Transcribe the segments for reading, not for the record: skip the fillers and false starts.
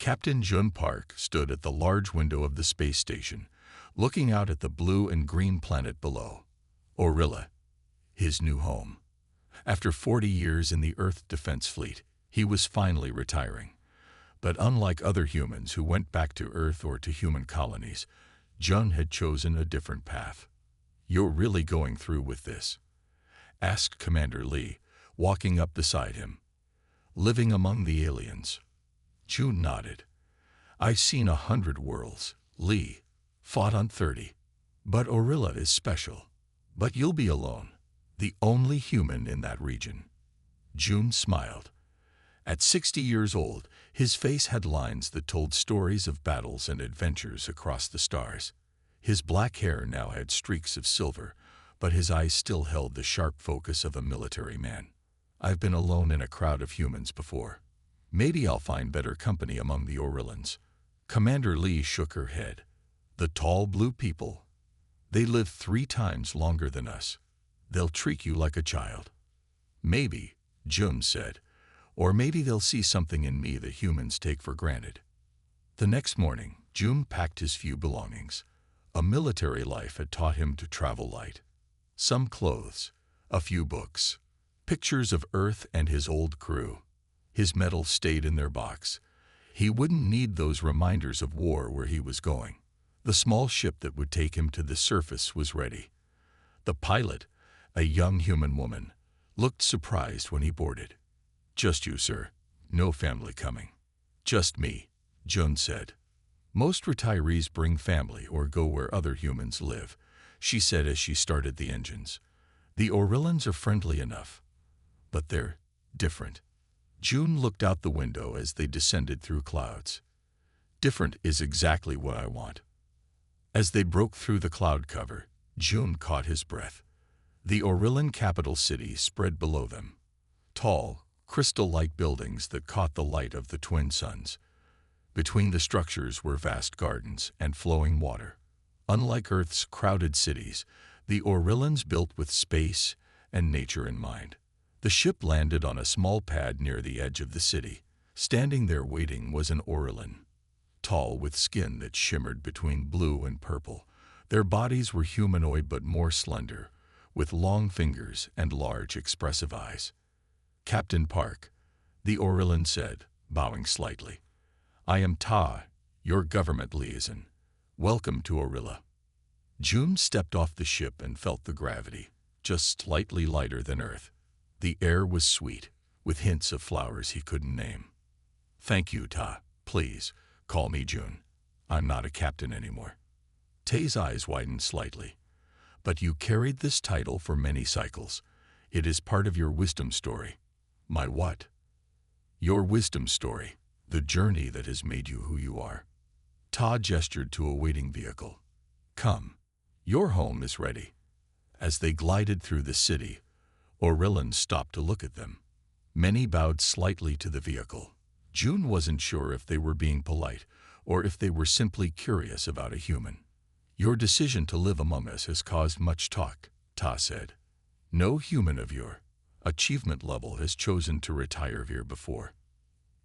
Captain Jun Park stood at the large window of the space station, looking out at the blue and green planet below. Orilla, his new home. After 40 years in the Earth Defense Fleet, he was finally retiring. But unlike other humans who went back to Earth or to human colonies, Jun had chosen a different path. "You're really going through with this?" asked Commander Lee, walking up beside him. "Living among the aliens?" Jun nodded. "I've seen 100 worlds, Lee. Fought on 30. But Orilla is special. But you'll be alone, the only human in that region." Jun smiled. At 60 years old, his face had lines that told stories of battles and adventures across the stars. His black hair now had streaks of silver, but his eyes still held the sharp focus of a military man. "I've been alone in a crowd of humans before. Maybe I'll find better company among the Orillans." Commander Lee shook her head. "The tall blue people. They live 3 times longer than us. They'll treat you like a child." "Maybe," Jun said. "Or maybe they'll see something in me that humans take for granted." The next morning, Jun packed his few belongings. A military life had taught him to travel light. Some clothes, a few books, pictures of Earth and his old crew. His medals stayed in their box. He wouldn't need those reminders of war where he was going. The small ship that would take him to the surface was ready. The pilot, a young human woman, looked surprised when he boarded. "Just you, sir. No family coming." "Just me," Jun said. "Most retirees bring family or go where other humans live," she said as she started the engines. "The Orillans are friendly enough, but they're different." Jun looked out the window as they descended through clouds. "Different is exactly what I want." As they broke through the cloud cover, Jun caught his breath. The Orillan capital city spread below them. Tall, crystal-like buildings that caught the light of the twin suns. Between the structures were vast gardens and flowing water. Unlike Earth's crowded cities, the Orillans built with space and nature in mind. The ship landed on a small pad near the edge of the city. Standing there waiting was an Orillan, tall with skin that shimmered between blue and purple. Their bodies were humanoid but more slender, with long fingers and large expressive eyes. "Captain Park," the Orillan said, bowing slightly. "I am Ta, your government liaison. Welcome to Orilla." Jun stepped off the ship and felt the gravity, just slightly lighter than Earth. The air was sweet, with hints of flowers he couldn't name. "Thank you, Ta. Please, call me Jun. I'm not a captain anymore." Tae's eyes widened slightly. "But you carried this title for many cycles. It is part of your wisdom story." "My what?" "Your wisdom story, the journey that has made you who you are." Ta gestured to a waiting vehicle. "Come, your home is ready." As they glided through the city, Orillan stopped to look at them. Many bowed slightly to the vehicle. Jun wasn't sure if they were being polite or if they were simply curious about a human. "Your decision to live among us has caused much talk," Ta said. "No human of your achievement level has chosen to retire here before."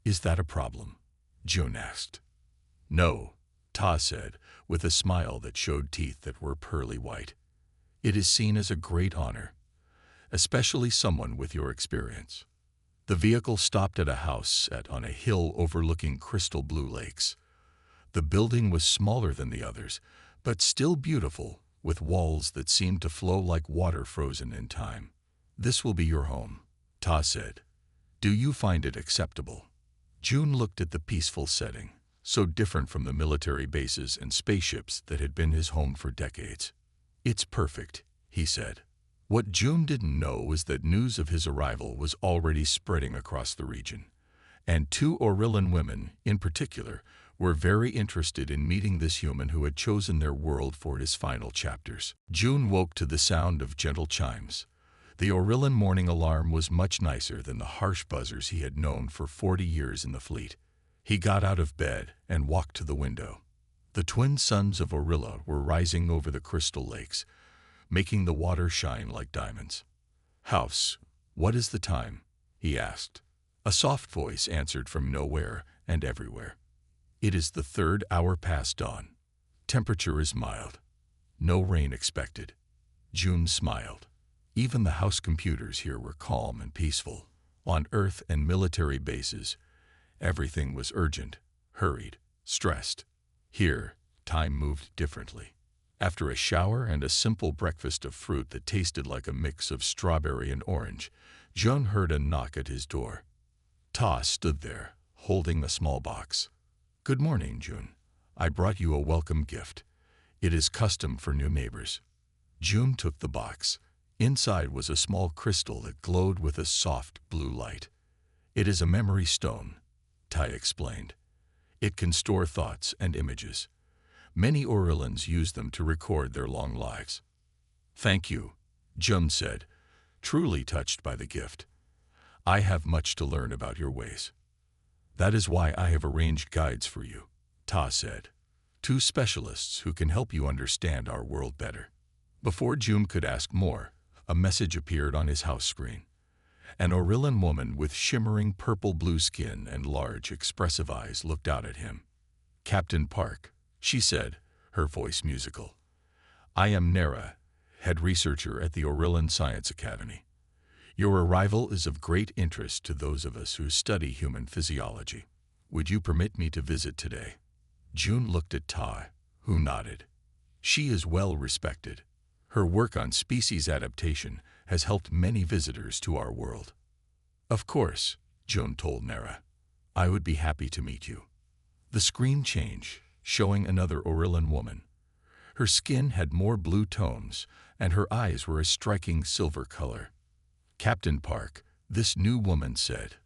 "Is that a problem?" Jun asked. "No," Ta said, with a smile that showed teeth that were pearly white. "It is seen as a great honor, especially someone with your experience." The vehicle stopped at a house set on a hill overlooking crystal blue lakes. The building was smaller than the others, but still beautiful, with walls that seemed to flow like water frozen in time. "This will be your home," Ta said. "Do you find it acceptable?" Jun looked at the peaceful setting, so different from the military bases and spaceships that had been his home for decades. "It's perfect," he said. What Jun didn't know was that news of his arrival was already spreading across the region, and 2 Orillan women, in particular, were very interested in meeting this human who had chosen their world for his final chapters. Jun woke to the sound of gentle chimes. The Orillan morning alarm was much nicer than the harsh buzzers he had known for 40 years in the fleet. He got out of bed and walked to the window. The twin suns of Orilla were rising over the crystal lakes, making the water shine like diamonds. "House, what is the time?" he asked. A soft voice answered from nowhere and everywhere. It is the 3rd hour past dawn. Temperature is mild. No rain expected. June smiled. Even the house computers here were calm and peaceful. On Earth and military bases, everything was urgent, hurried, stressed. Here, time moved differently. After a shower and a simple breakfast of fruit that tasted like a mix of strawberry and orange, June heard a knock at his door. Ta stood there, holding a small box. "Good morning, June. I brought you a welcome gift. It is custom for new neighbors." June took the box. Inside was a small crystal that glowed with a soft blue light. "It is a memory stone," Tai explained. "It can store thoughts and images. Many Orillans use them to record their long lives." "Thank you," June said, truly touched by the gift. "I have much to learn about your ways." "That is why I have arranged guides for you," Ta said. "Two specialists who can help you understand our world better." Before June could ask more, a message appeared on his house screen. An Orillan woman with shimmering purple-blue skin and large, expressive eyes looked out at him. "Captain Park," she said, her voice musical. "I am Nera, head researcher at the Orillan Science Academy. Your arrival is of great interest to those of us who study human physiology. Would you permit me to visit today?" June looked at Ta, who nodded. She is well respected. Her work on species adaptation has helped many visitors to our world. "Of course," June told Nera. "I would be happy to meet you." The screen changed, showing another Orillan woman. Her skin had more blue tones, and her eyes were a striking silver color. "Captain Park," this new woman said,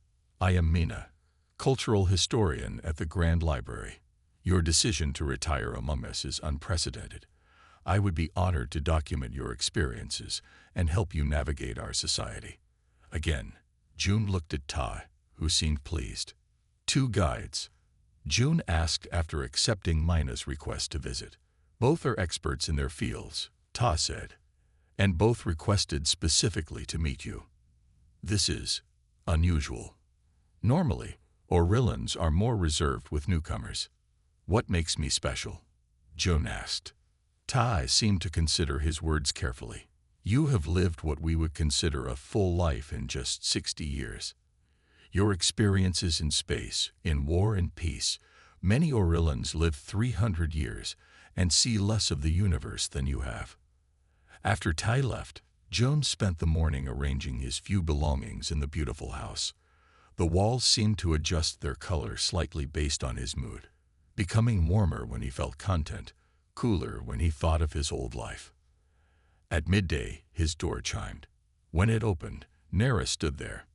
"I am Mina, cultural historian at the Grand Library. Your decision to retire among us is unprecedented. I would be honored to document your experiences and help you navigate our society." Again, June looked at Ta, who seemed pleased. "Two guides," June asked after accepting Mina's request to visit. "Both are experts in their fields," Ta said, "and both requested specifically to meet you. This is unusual. Normally, Orillans are more reserved with newcomers." "What makes me special?" June asked. Tai seemed to consider his words carefully. "You have lived what we would consider a full life in just 60 years. Your experiences in space, in war and peace, many Orillans live 300 years and see less of the universe than you have." After Tai left, Jones spent the morning arranging his few belongings in the beautiful house. The walls seemed to adjust their color slightly based on his mood, becoming warmer when he felt content, cooler when he thought of his old life. At midday, his door chimed. When it opened, Nera stood there.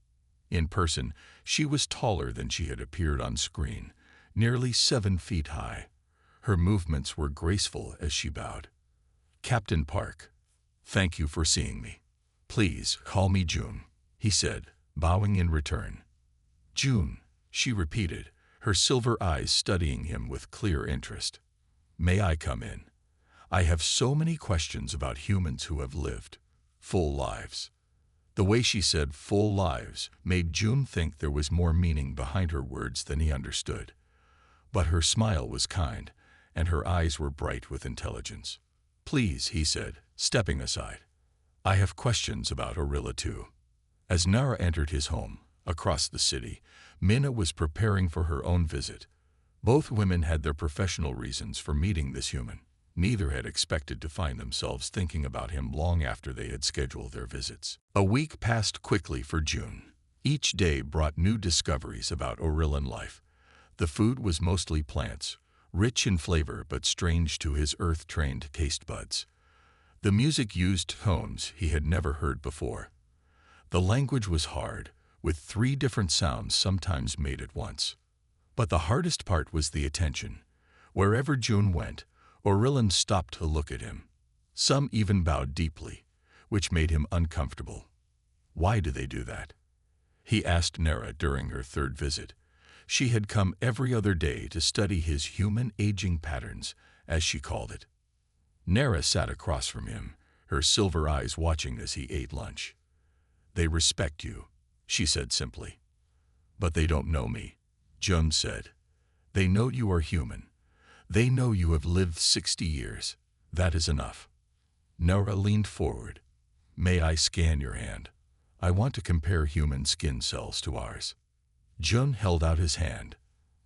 In person, she was taller than she had appeared on screen, nearly 7 feet high. Her movements were graceful as she bowed. "Captain Park, thank you for seeing me. Please call me June," he said, bowing in return. "June," she repeated, her silver eyes studying him with clear interest. "May I come in? I have so many questions about humans who have lived full lives." The way she said "full lives" made June think there was more meaning behind her words than he understood. But her smile was kind, and her eyes were bright with intelligence. "Please," he said, stepping aside. "I have questions about Orilla too." As Nara entered his home, across the city, Mina was preparing for her own visit. Both women had their professional reasons for meeting this human. Neither had expected to find themselves thinking about him long after they had scheduled their visits. A week passed quickly for June. Each day brought new discoveries about Orillan life. The food was mostly plants, rich in flavor but strange to his earth-trained taste buds. The music used tones he had never heard before. The language was hard, with 3 different sounds sometimes made at once. But the hardest part was the attention. Wherever June went, Orillan stopped to look at him. Some even bowed deeply, which made him uncomfortable. "Why do they do that?" he asked Nera during her 3rd visit. She had come every other day to study his human aging patterns, as she called it. Nera sat across from him, her silver eyes watching as he ate lunch. "They respect you," she said simply. "But they don't know me," June said. They know you are human. They know you have lived 60 years. That is enough. Nora leaned forward. May I scan your hand? I want to compare human skin cells to ours. Jun held out his hand.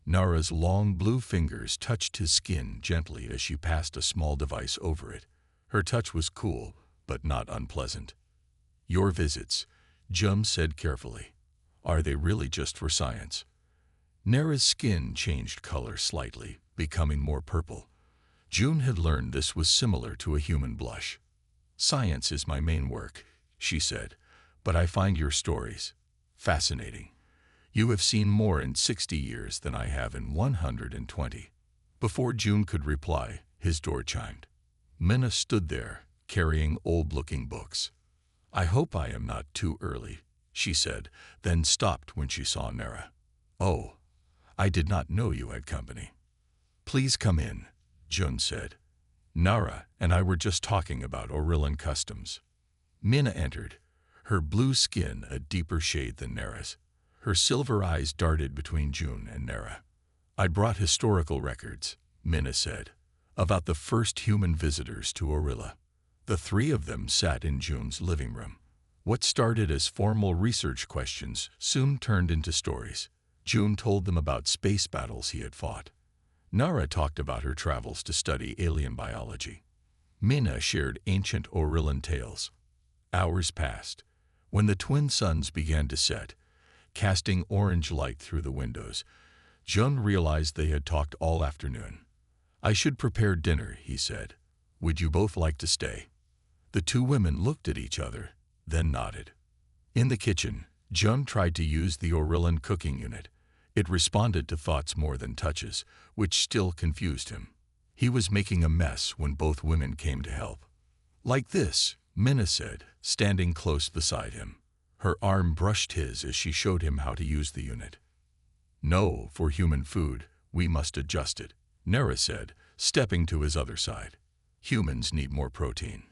Nara's long blue fingers touched his skin gently as she passed a small device over it. Her touch was cool, but not unpleasant. Your visits, Jun said carefully. Are they really just for science? Nara's skin changed color slightly, becoming more purple. June had learned this was similar to a human blush. Science is my main work, she said, but I find your stories fascinating. You have seen more in 60 years than I have in 120. Before June could reply, his door chimed. Minna stood there, carrying old-looking books. I hope I am not too early, she said, then stopped when she saw Nara. Oh, I did not know you had company. Please come in, Jun said. Nara and I were just talking about Orillan customs. Minna entered, her blue skin a deeper shade than Nara's. Her silver eyes darted between June and Nara. I brought historical records, Minna said, about the first human visitors to Orilla. The three of them sat in June's living room. What started as formal research questions soon turned into stories. June told them about space battles he had fought. Nara talked about her travels to study alien biology. Minna shared ancient Orillan tales. Hours passed. When the twin suns began to set, casting orange light through the windows, Jun realized they had talked all afternoon. I should prepare dinner, he said. Would you both like to stay? The two women looked at each other, then nodded. In the kitchen, Jun tried to use the Orillan cooking unit. It responded to thoughts more than touches, which still confused him. He was making a mess when both women came to help. Like this, Minna said, standing close beside him. Her arm brushed his as she showed him how to use the unit. No, for human food, we must adjust it, Nara said, stepping to his other side. Humans need more protein.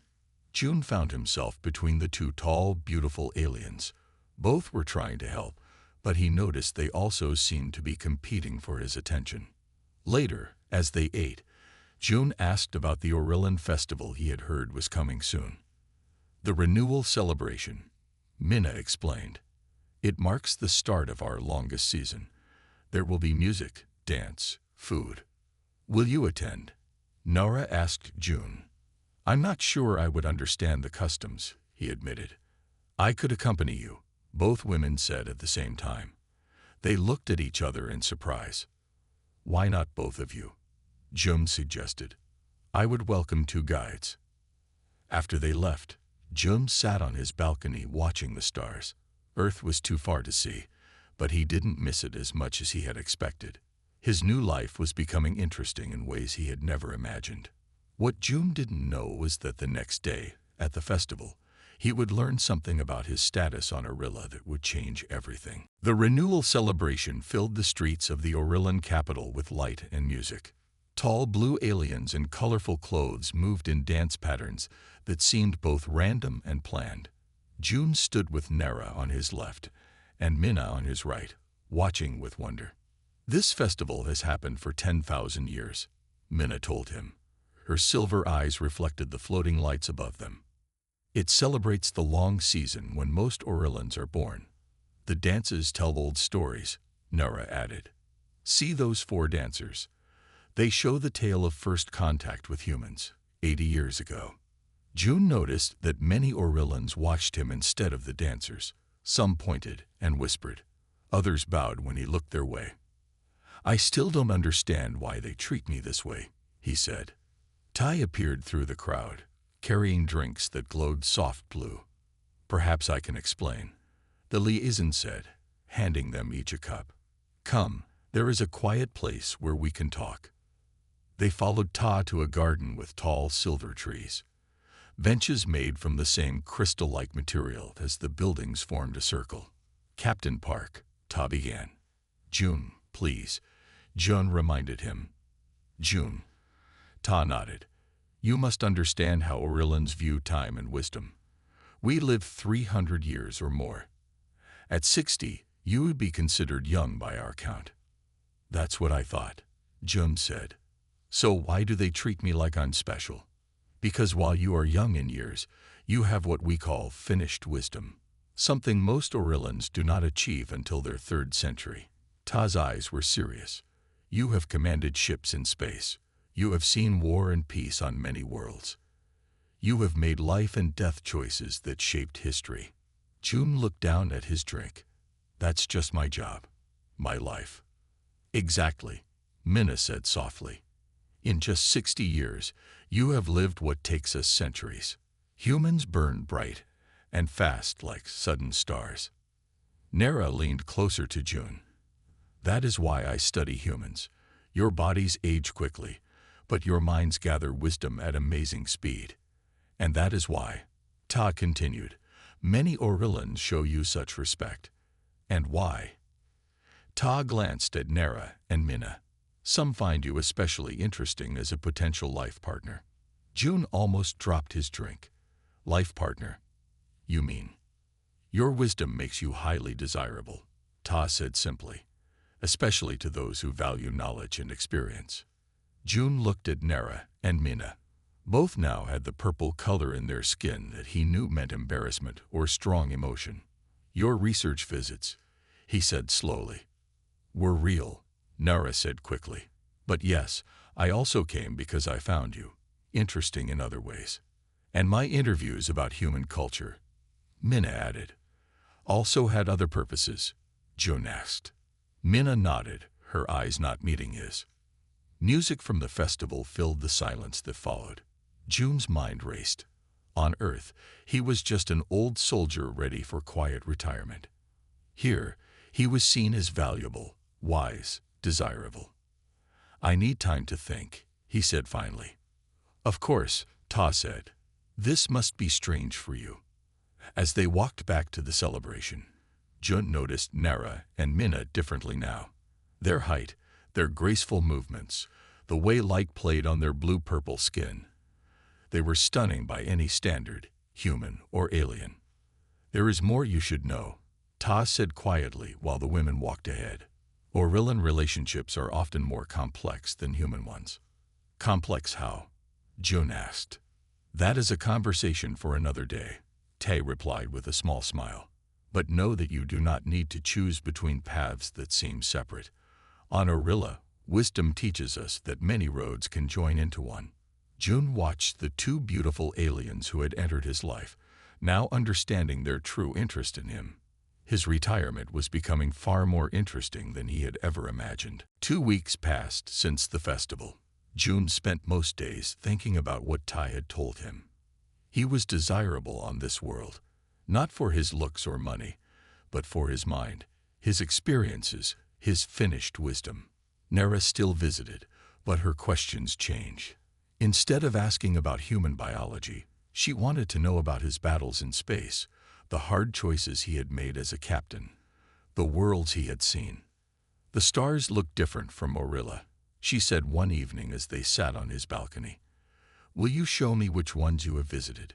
June found himself between the two tall, beautiful aliens. Both were trying to help, but he noticed they also seemed to be competing for his attention. Later, as they ate, June asked about the Orillan festival he had heard was coming soon. The renewal celebration, Minna explained. It marks the start of our longest season. There will be music, dance, food. Will you attend? Nara asked June. I'm not sure I would understand the customs, he admitted. I could accompany you, both women said at the same time. They looked at each other in surprise. Why not both of you? June suggested. I would welcome two guides. After they left, June sat on his balcony watching the stars. Earth was too far to see, but he didn't miss it as much as he had expected. His new life was becoming interesting in ways he had never imagined. What June didn't know was that the next day, at the festival, he would learn something about his status on Orilla that would change everything. The renewal celebration filled the streets of the Orillan capital with light and music. Tall blue aliens in colorful clothes moved in dance patterns that seemed both random and planned. June stood with Nara on his left and Minna on his right, watching with wonder. This festival has happened for 10,000 years, Minna told him. Her silver eyes reflected the floating lights above them. It celebrates the long season when most Orillans are born. The dances tell old stories, Nara added. See those four dancers. They show the tale of first contact with humans, 80 years ago. June noticed that many Orillans watched him instead of the dancers. Some pointed and whispered. Others bowed when he looked their way. I still don't understand why they treat me this way, he said. Tai appeared through the crowd, carrying drinks that glowed soft blue. Perhaps I can explain, the liaison said, handing them each a cup. Come, there is a quiet place where we can talk. They followed Ta to a garden with tall silver trees. Benches made from the same crystal-like material as the buildings formed a circle. Captain Park, Ta began. June, please, June reminded him. June. Ta nodded. You must understand how Orillans view time and wisdom. We live 300 years or more. At 60, you would be considered young by our count. That's what I thought. Jun said. So why do they treat me like I'm special? Because while you are young in years, you have what we call finished wisdom, something most Orillans do not achieve until their third century. Ta's eyes were serious. You have commanded ships in space. You have seen war and peace on many worlds. You have made life and death choices that shaped history. Jun looked down at his drink. That's just my job. My life. Exactly, Minna said softly. In just 60 years, you have lived what takes us centuries. Humans burn bright and fast like sudden stars. Nera leaned closer to Jun. That is why I study humans. Your bodies age quickly, but your minds gather wisdom at amazing speed. And that is why, Ta continued, many Orillans show you such respect. And why? Ta glanced at Nera and Minna. Some find you especially interesting as a potential life partner. Jun almost dropped his drink. Life partner? You mean? Your wisdom makes you highly desirable, Ta said simply, especially to those who value knowledge and experience. Jun looked at Nera and Minna. Both now had the purple color in their skin that he knew meant embarrassment or strong emotion. Your research visits, he said slowly, were real, Nera said quickly. But yes, I also came because I found you interesting in other ways. And my interviews about human culture, Minna added, also had other purposes, Jun asked. Minna nodded, her eyes not meeting his. Music from the festival filled the silence that followed. Jun's mind raced. On Earth, he was just an old soldier ready for quiet retirement. Here, he was seen as valuable, wise, desirable. I need time to think, he said finally. Of course, Ta said. This must be strange for you. As they walked back to the celebration, Jun noticed Nera and Minna differently now. Their height, their graceful movements, the way light played on their blue-purple skin. They were stunning by any standard, human or alien. There is more you should know, Ta said quietly while the women walked ahead. Orillan relationships are often more complex than human ones. Complex how? Jun asked. That is a conversation for another day, Tae replied with a small smile. But know that you do not need to choose between paths that seem separate. On Orilla, wisdom teaches us that many roads can join into one. Jun watched the two beautiful aliens who had entered his life, now understanding their true interest in him. His retirement was becoming far more interesting than he had ever imagined. 2 weeks passed since the festival. Jun spent most days thinking about what Tai had told him. He was desirable on this world, not for his looks or money, but for his mind, his experiences, his finished wisdom. Nera still visited, but her questions changed. Instead of asking about human biology, she wanted to know about his battles in space, the hard choices he had made as a captain, the worlds he had seen. The stars looked different from Orilla, she said one evening as they sat on his balcony. Will you show me which ones you have visited?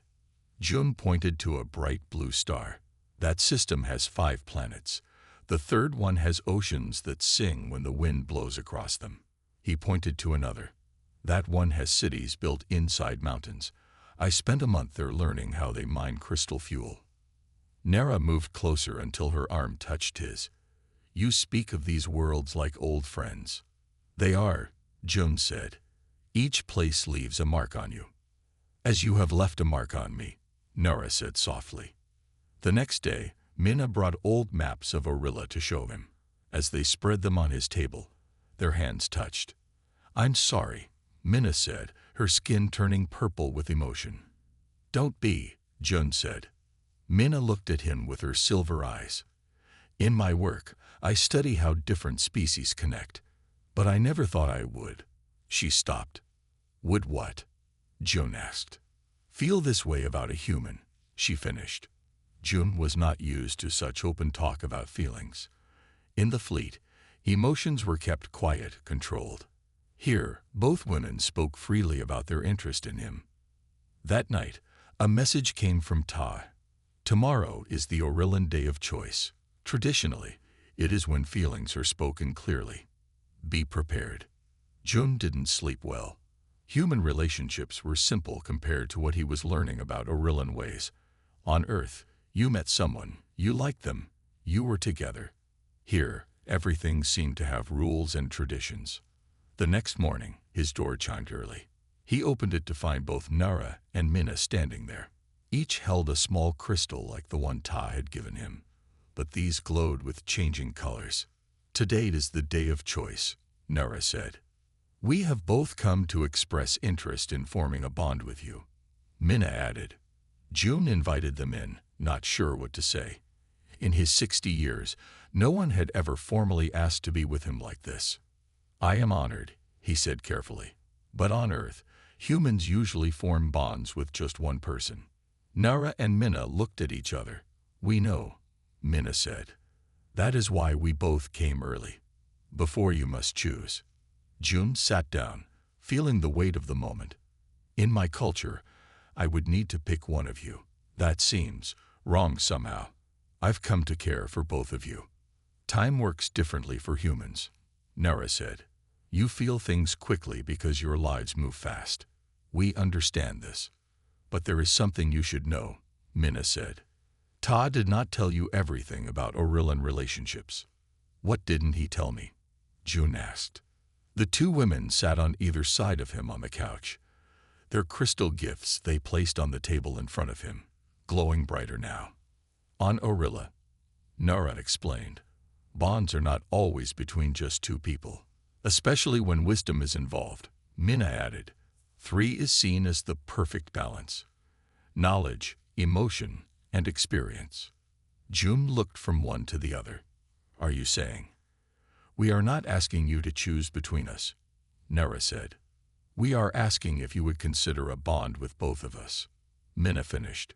Jun pointed to a bright blue star. That system has 5 planets. The third one has oceans that sing when the wind blows across them. He pointed to another. That one has cities built inside mountains. I spent a month there learning how they mine crystal fuel. Nera moved closer until her arm touched his. You speak of these worlds like old friends. They are, Jun said. Each place leaves a mark on you. As you have left a mark on me, Nera said softly. The next day, Minna brought old maps of Orilla to show him. As they spread them on his table, their hands touched. I'm sorry, Minna said, her skin turning purple with emotion. Don't be, Jun said. Minna looked at him with her silver eyes. In my work, I study how different species connect. But I never thought I would. She stopped. Would what? Jun asked. Feel this way about a human, she finished. Jun was not used to such open talk about feelings. In the fleet, emotions were kept quiet, controlled. Here, both women spoke freely about their interest in him. That night, a message came from Ta. Tomorrow is the Orillan Day of Choice. Traditionally, it is when feelings are spoken clearly. Be prepared. June didn't sleep well. Human relationships were simple compared to what he was learning about Orillan ways. On Earth, you met someone, you liked them, you were together. Here, everything seemed to have rules and traditions. The next morning, his door chimed early. He opened it to find both Nara and Minna standing there. Each held a small crystal like the one Ta had given him, but these glowed with changing colors. "Today is the day of choice," Nara said. "We have both come to express interest in forming a bond with you," Minna added. June invited them in, not sure what to say. In his 60 years, no one had ever formally asked to be with him like this. "I am honored," he said carefully. "But on Earth, humans usually form bonds with just one person." Nara and Minna looked at each other. "We know," Minna said. "That is why we both came early. Before you must choose." June sat down, feeling the weight of the moment. "In my culture, I would need to pick one of you. That seems wrong somehow. I've come to care for both of you." "Time works differently for humans," Nara said. "You feel things quickly because your lives move fast. We understand this. But there is something you should know," Minna said. "Ta did not tell you everything about Orillan relationships." "What didn't he tell me?" June asked. The two women sat on either side of him on the couch. Their crystal gifts they placed on the table in front of him, glowing brighter now. "On Orilla," Nara explained, "bonds are not always between just two people, especially when wisdom is involved." Minna added, "Three is seen as the perfect balance: knowledge, emotion, and experience." June looked from one to the other. "Are you saying?" "We are not asking you to choose between us," Nara said. "We are asking if you would consider a bond with both of us," Minna finished.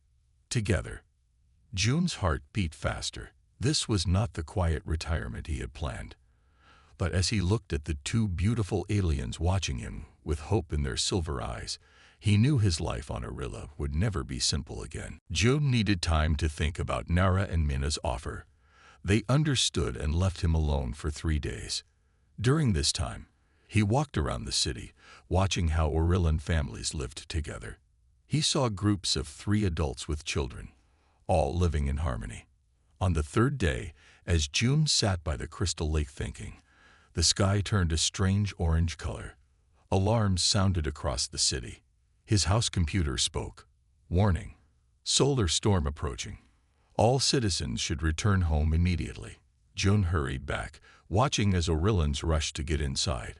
"Together." June's heart beat faster. This was not the quiet retirement he had planned. But as he looked at the two beautiful aliens watching him with hope in their silver eyes, he knew his life on Orilla would never be simple again. June needed time to think about Nara and Minna's offer. They understood and left him alone for 3 days. During this time, he walked around the city, watching how Orillan families lived together. He saw groups of 3 adults with children, all living in harmony. On the 3rd day, as June sat by the crystal lake thinking, the sky turned a strange orange color. Alarms sounded across the city. His house computer spoke. "Warning. Solar storm approaching. All citizens should return home immediately." June hurried back, watching as Orillans rushed to get inside.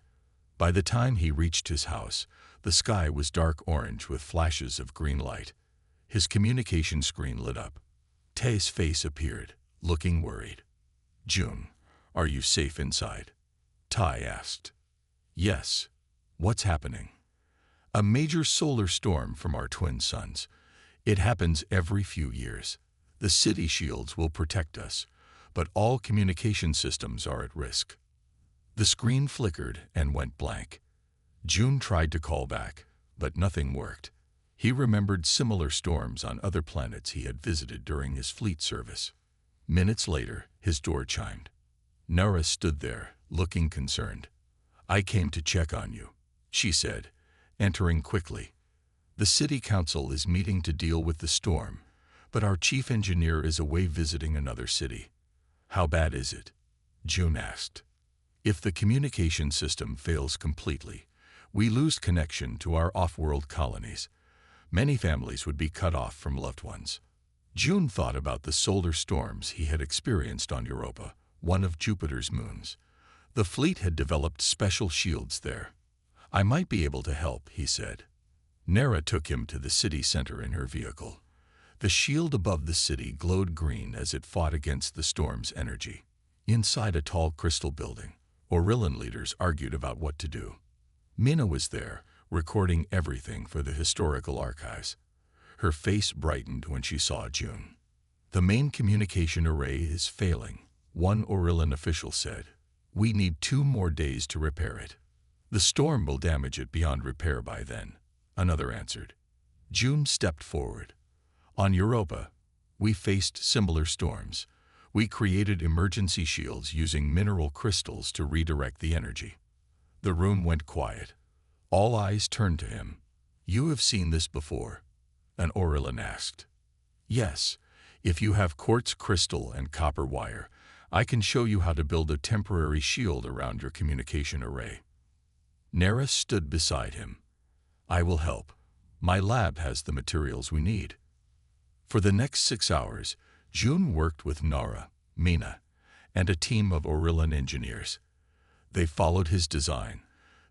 By the time he reached his house, the sky was dark orange with flashes of green light. His communication screen lit up. Tae's face appeared, looking worried. "June, are you safe inside?" Tai asked. "Yes. What's happening?" "A major solar storm from our twin suns. It happens every few years. The city shields will protect us, but all communication systems are at risk." The screen flickered and went blank. June tried to call back, but nothing worked. He remembered similar storms on other planets he had visited during his fleet service. Minutes later, his door chimed. Nara stood there, looking concerned. "I came to check on you," she said, entering quickly. "The city council is meeting to deal with the storm, but our chief engineer is away visiting another city." "How bad is it?" June asked. "If the communication system fails completely, we lose connection to our off-world colonies. Many families would be cut off from loved ones." June thought about the solar storms he had experienced on Europa, one of Jupiter's moons. The fleet had developed special shields there. "I might be able to help," he said. Nara took him to the city center in her vehicle. The shield above the city glowed green as it fought against the storm's energy. Inside a tall crystal building, Orillan leaders argued about what to do. Minna was there, recording everything for the historical archives. Her face brightened when she saw June. "The main communication array is failing," one Orillan official said. "We need 2 more days to repair it." "The storm will damage it beyond repair by then," another answered. June stepped forward. "On Europa, we faced similar storms. We created emergency shields using mineral crystals to redirect the energy." The room went quiet. All eyes turned to him. "You have seen this before?" an Aurelian asked. "Yes. If you have quartz crystal and copper wire, I can show you how to build a temporary shield around your communication array." Nera stood beside him. "I will help. My lab has the materials we need." For the next 6 hours, June worked with Nara, Mina, and a team of Aurelian engineers. They followed his design,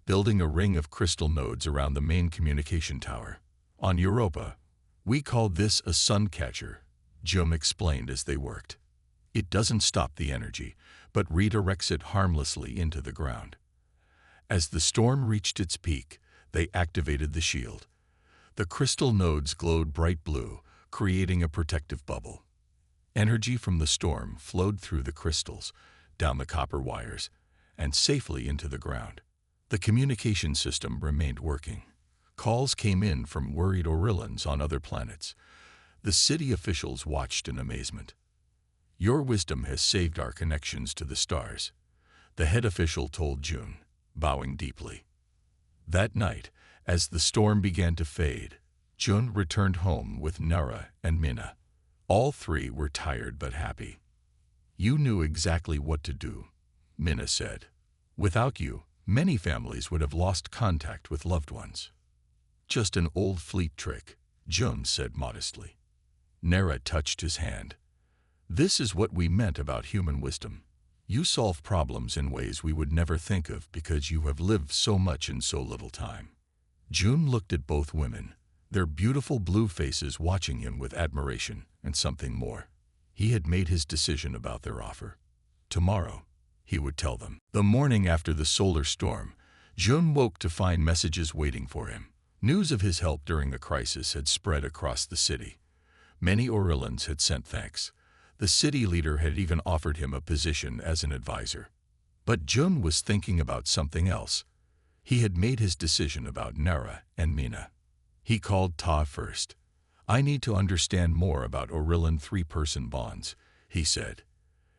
building a ring of crystal nodes around the main communication tower. "On Europa, we called this a sun catcher," Jum explained as they worked. "It doesn't stop the energy, but redirects it harmlessly into the ground." As the storm reached its peak, they activated the shield. The crystal nodes glowed bright blue, creating a protective bubble. Energy from the storm flowed through the crystals, down the copper wires, and safely into the ground. The communication system remained working. Calls came in from worried Aurelians on other planets. The city officials watched in amazement. "Your wisdom has saved our connections to the stars," the head official told June, bowing deeply. That night, as the storm began to fade, June returned home with Nara and Mina. All three were tired but happy. "You knew exactly what to do," Mina said. "Without you, many families would have lost contact with loved ones." "Just an old fleet trick," June said modestly. Nara touched his hand. "This is what we meant about human wisdom. You solve problems in ways we would never think of because you have lived so much in so little time." June looked at both women, their beautiful blue faces watching him with admiration and something more. He had made his decision about their offer. Tomorrow, he would tell them. The morning after the solar storm, June woke to find messages waiting for him. News of his help during the crisis had spread across the city. Many Aurelians had sent thanks. The city leader had even offered him a position as an advisor. But June was thinking about something else. He had made his decision about Nara and Mina. He called Ta first. "I need to understand more about Aurelian three-person bonds," he said.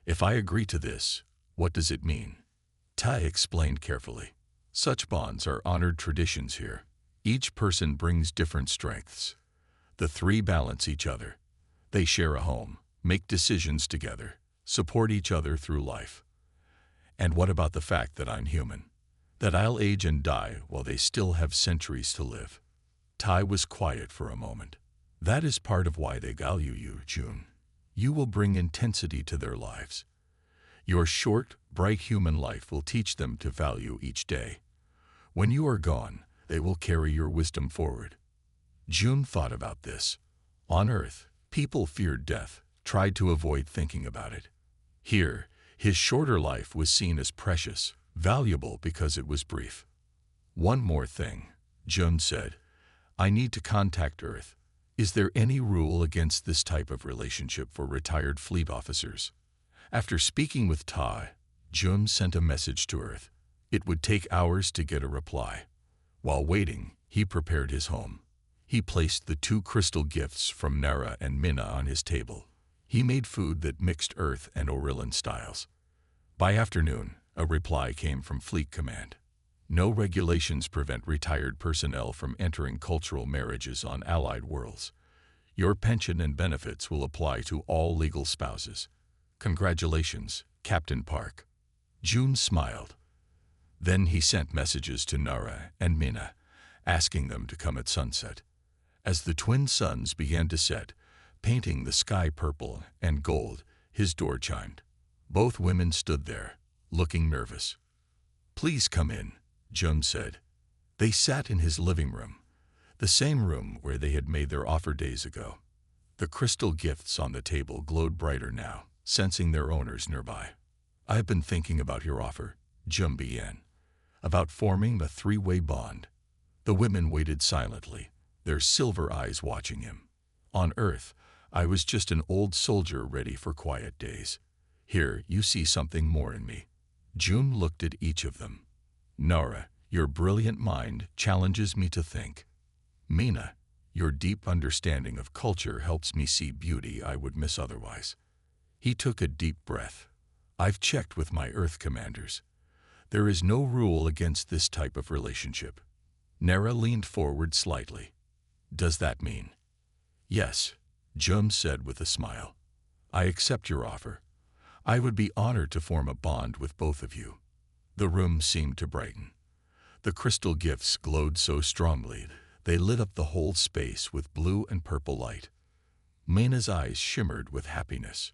"If I agree to this, what does it mean?" Ta explained carefully. "Such bonds are honored traditions here. Each person brings different strengths. The three balance each other. They share a home, make decisions together, support each other through life." "And what about the fact that I'm human? That I'll age and die while they still have centuries to live?" Tai was quiet for a moment. "That is part of why they value you, June. You will bring intensity to their lives. Your short, bright human life will teach them to value each day. When you are gone, they will carry your wisdom forward." June thought about this. On Earth, people feared death, tried to avoid thinking about it. Here, his shorter life was seen as precious, valuable because it was brief. "One more thing," June said. "I need to contact Earth. Is there any rule against this type of relationship for retired fleet officers?" After speaking with Ta, June sent a message to Earth. It would take hours to get a reply. While waiting, he prepared his home. He placed the 2 crystal gifts from Nara and Mina on his table. He made food that mixed Earth and Aurelian styles. By afternoon, a reply came from Fleet Command. "No regulations prevent retired personnel from entering cultural marriages on allied worlds. Your pension and benefits will apply to all legal spouses. Congratulations, Captain Park." June smiled. Then he sent messages to Nara and Mina, asking them to come at sunset. As the twin suns began to set, painting the sky purple and gold, his door chimed. Both women stood there, looking nervous. "Please come in," June said. They sat in his living room, the same room where they had made their offer days ago. The crystal gifts on the table glowed brighter now, sensing their owners nearby. "I have been thinking about your offer," June began, "about forming a 3-way bond." The women waited silently, their silver eyes watching him. "On Earth, I was just an old soldier ready for quiet days. Here, you see something more in me." June looked at each of them. "Nara, your brilliant mind challenges me to think. Mina, your deep understanding of culture helps me see beauty I would miss otherwise." He took a deep breath. "I've checked with my Earth commanders. There is no rule against this type of relationship. Nera leaned forward slightly. Does that mean? Yes, Jum said with a smile. I accept your offer. I would be honored to form a bond with both of you. The room seemed to brighten. The crystal gifts glowed so strongly they lit up the whole space with blue and purple light. Mina's eyes shimmered with happiness.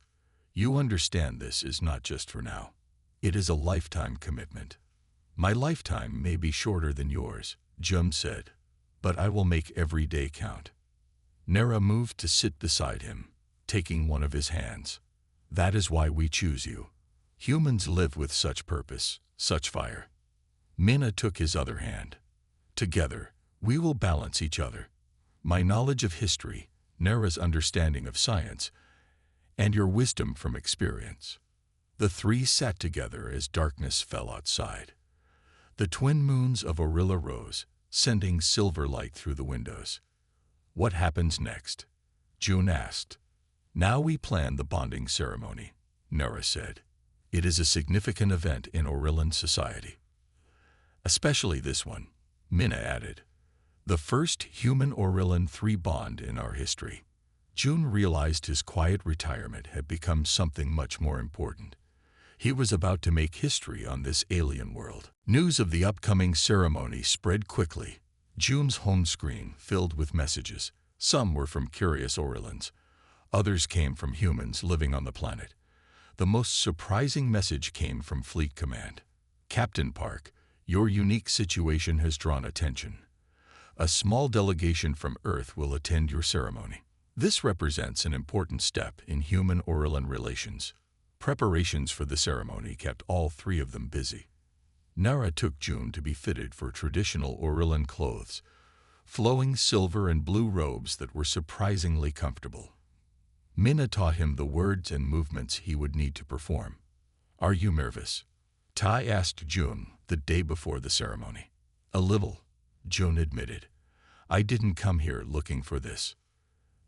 You understand this is not just for now. It is a lifetime commitment. My lifetime may be shorter than yours, Jum said, but I will make every day count. Nera moved to sit beside him, taking one of his hands. That is why we choose you. Humans live with such purpose, such fire. Mina took his other hand. Together, we will balance each other. My knowledge of history, Nera's understanding of science, and your wisdom from experience. The three sat together as darkness fell outside. The twin moons of Orilla rose, sending silver light through the windows. What happens next? June asked. Now we plan the bonding ceremony, Nera said. It is a significant event in Orillan society. Especially this one, Mina added. The first human Orillan 3 bond in our history. June realized his quiet retirement had become something much more important. He was about to make history on this alien world. News of the upcoming ceremony spread quickly. June's home screen filled with messages. Some were from curious Orillans. Others came from humans living on the planet. The most surprising message came from Fleet Command. Captain Park, your unique situation has drawn attention. A small delegation from Earth will attend your ceremony. This represents an important step in human-Orillan relations. Preparations for the ceremony kept all 3 of them busy. Nera took June to be fitted for traditional Orillan clothes, flowing silver and blue robes that were surprisingly comfortable. Mina taught him the words and movements he would need to perform. Are you nervous? Tai asked June the day before the ceremony. A little, June admitted. I didn't come here looking for this.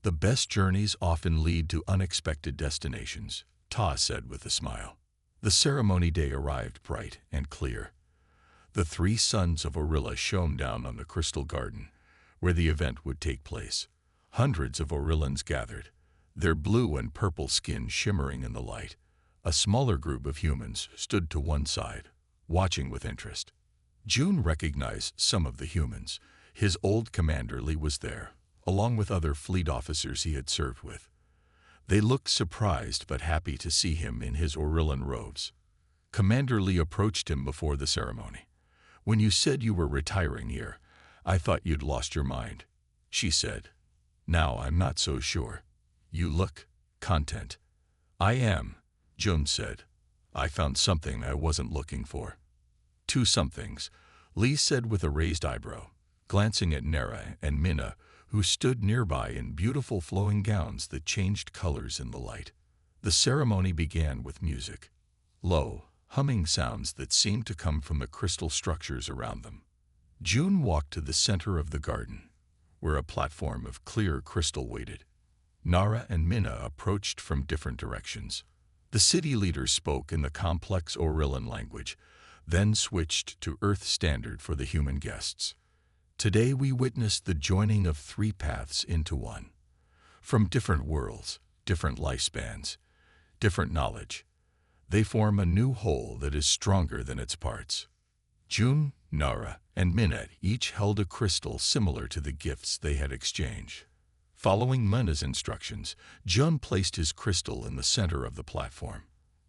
The best journeys often lead to unexpected destinations, Ta said with a smile. The ceremony day arrived bright and clear. The 3 suns of Orilla shone down on the crystal garden, where the event would take place. Hundreds of Orillans gathered, their blue and purple skin shimmering in the light. A smaller group of humans stood to one side, watching with interest. June recognized some of the humans. His old commander Lee was there, along with other fleet officers he had served with. They looked surprised but happy to see him in his Orillan robes. Commander Lee approached him before the ceremony. When you said you were retiring here, I thought you'd lost your mind, she said. Now I'm not so sure. You look content. I am, June said. I found something I wasn't looking for. 2 somethings, Lee said with a raised eyebrow, glancing at Nera and Mina, who stood nearby in beautiful flowing gowns that changed colors in the light. The ceremony began with music. Low, humming sounds that seemed to come from the crystal structures around them. June walked to the center of the garden, where a platform of clear crystal waited. Nara and Mina approached from different directions. The city leaders spoke in the complex Orillan language, then switched to Earth Standard for the human guests. Today we witnessed the joining of 3 paths into one. From different worlds, different lifespans, different knowledge, they form a new whole that is stronger than its parts. June, Nara, and Minette each held a crystal similar to the gifts they had exchanged. Following Mina's instructions, Jun placed his crystal in the center of the platform.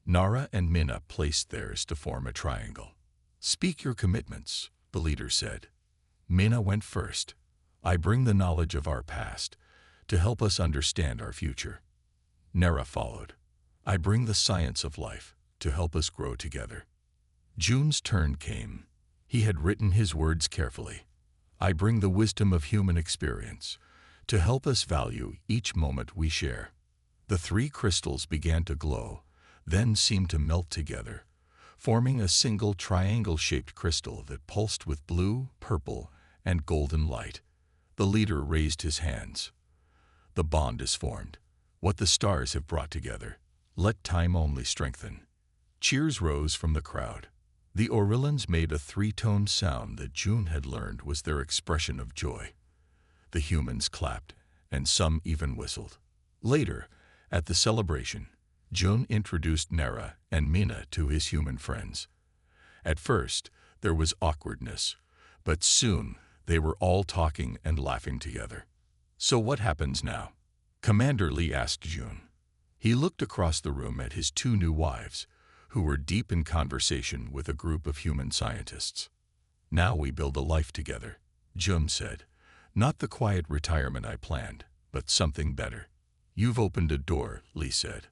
Nara and Mina placed theirs to form a triangle. Speak your commitments, the leader said. Mina went first. I bring the knowledge of our past to help us understand our future. Nara followed. I bring the science of life to help us grow together. June's turn came. He had written his words carefully. I bring the wisdom of human experience to help us value each moment we share. The 3 crystals began to glow, then seemed to melt together, forming a single triangle-shaped crystal that pulsed with blue, purple, and golden light. The leader raised his hands. The bond is formed. What the stars have brought together, let time only strengthen. Cheers rose from the crowd. The Orillans made a three-tone sound that June had learned was their expression of joy. The humans clapped, and some even whistled. Later, at the celebration, June introduced Nara and Mina to his human friends. At first, there was awkwardness, but soon they were all talking and laughing together. "So what happens now?" Commander Lee asked June. He looked across the room at his two new wives, who were deep in conversation with a group of human scientists. "Now we build a life together," June said. "Not the quiet retirement I planned, but something better." "You've opened a door," Lee said.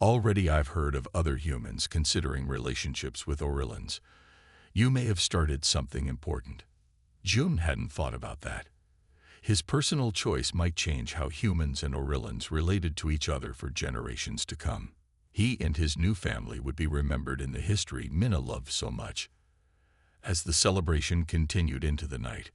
"Already I've heard of other humans considering relationships with Orillans. You may have started something important." June hadn't thought about that. His personal choice might change how humans and Orillans related to each other for generations to come. He and his new family would be remembered in the history Mina loved so much. As the celebration continued into the night,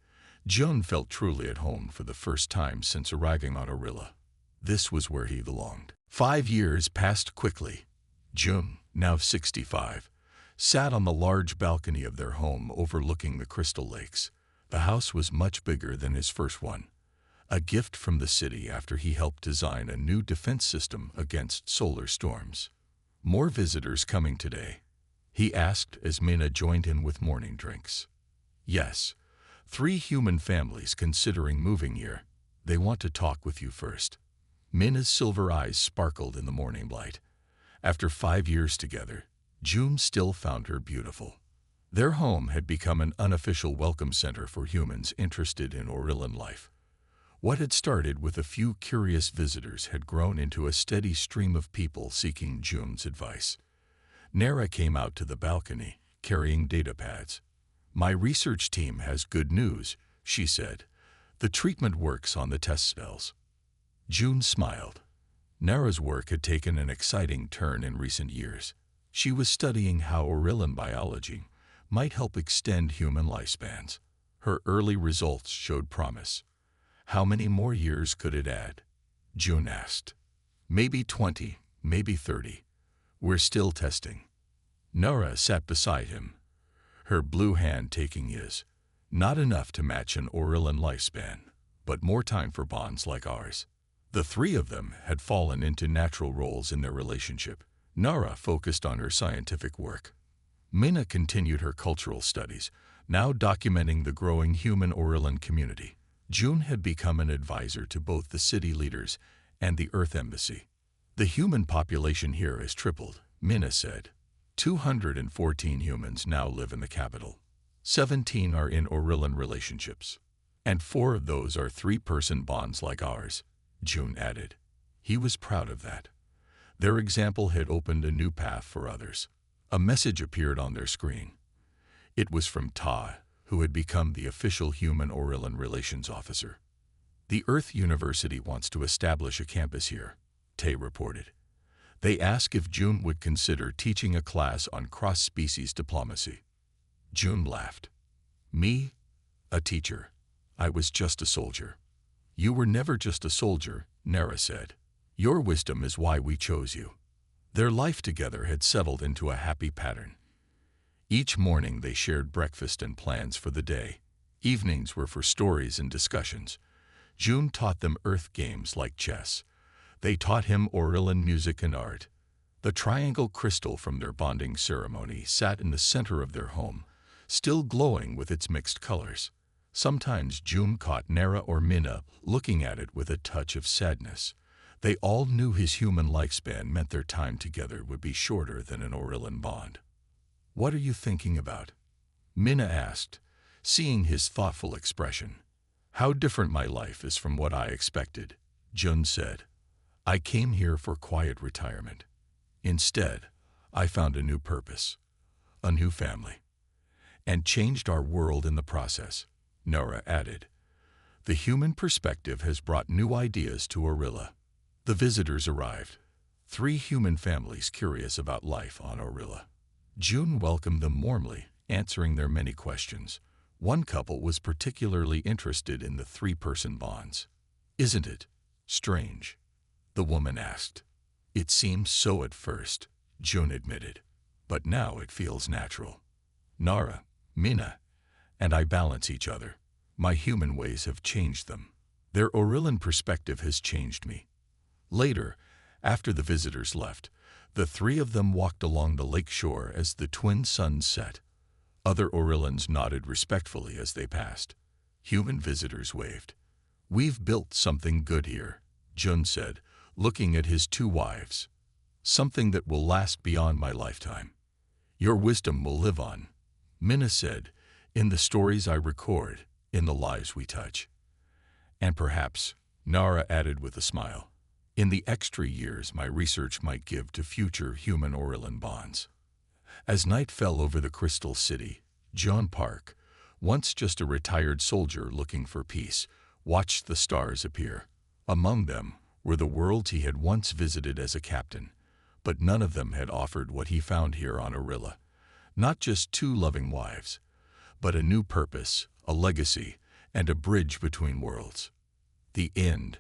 June felt truly at home for the first time since arriving on Orilla. This was where he belonged. 5 years passed quickly. June, now 65, sat on the large balcony of their home overlooking the Crystal Lakes. The house was much bigger than his first one, a gift from the city after he helped design a new defense system against solar storms. "More visitors coming today?" he asked as Mina joined him with morning drinks. "Yes, 3 human families considering moving here. They want to talk with you first." Mina's silver eyes sparkled in the morning light. After 5 years together, June still found her beautiful. Their home had become an unofficial welcome center for humans interested in Orillan life. What had started with a few curious visitors had grown into a steady stream of people seeking June's advice. Nara came out to the balcony, carrying data pads. "My research team has good news," she said. "The treatment works on the test cells." June smiled. Nara's work had taken an exciting turn in recent years. She was studying how Orillan biology might help extend human lifespans. Her early results showed promise. "How many more years could it add?" June asked. "Maybe 20, maybe 30. We're still testing." Nara sat beside him, her blue hand taking his. "Not enough to match an Orillan lifespan, but more time for bonds like ours." The 3 of them had fallen into natural roles in their relationship. Nara focused on her scientific work. Mina continued her cultural studies, now documenting the growing human Orillan community. June had become an advisor to both the city leaders and the Earth Embassy. "The human population here has tripled," Mina said. 214 humans now live in the capital. 17 are in Orillan relationships. "And 4 of those are 3-person bonds like ours," June added. He was proud of that. Their example had opened a new path for others. A message appeared on their screen. It was from Ta, who had become the official human Orillan relations officer. "The Earth University wants to establish a campus here," Tay reported. They asked if June would consider teaching a class on cross-species diplomacy. June laughed. "Me? A teacher? I was just a soldier." "You were never just a soldier," Nara said. "Your wisdom is why we chose you." Their life together had settled into a happy pattern. Each morning they shared breakfast and plans for the day. Evenings were for stories and discussions. June taught them Earth games like chess. They taught him Orillan music and art. The triangle crystal from their bonding ceremony sat in the center of their home, still glowing with its mixed colors. Sometimes June caught Nara or Mina looking at it with a touch of sadness. They all knew his human lifespan meant their time together would be shorter than an Orillan bond. "What are you thinking about?" Mina asked, seeing his thoughtful expression. "How different my life is from what I expected," June said. "I came here for quiet retirement. Instead, I found a new purpose, a new family, and changed our world in the process," Nora added. "The human perspective has brought new ideas to Orilla." The visitors arrived, 3 human families curious about life on Orilla. June welcomed them warmly, answering their many questions. One couple was particularly interested in the 3-person bonds. "Isn't it strange?" the woman asked. "It seemed so at first," June admitted, "but now it feels natural." Nara, Mina, and I balance each other. My human ways have changed them. Their Orillan perspective has changed me. Later, after the visitors left, the three of them walked along the lake shore as the twin suns set. Other Orillans nodded respectfully as they passed. Human visitors waved. "We've built something good here," Jun said, looking at his two wives. "Something that will last beyond my lifetime. Your wisdom will live on," Mina said, "in the stories I record, in the lives we touch." "And perhaps," Nara added with a smile, "in the extra years my research might give to future human-Orillan bonds." As night fell over the Crystal City, John Park, once just a retired soldier looking for peace, watched the stars appear. Among them were the worlds he had once visited as a captain, but none of them had offered what he found here on Orilla. Not just two loving wives, but a new purpose, a legacy, and a bridge between worlds. The end.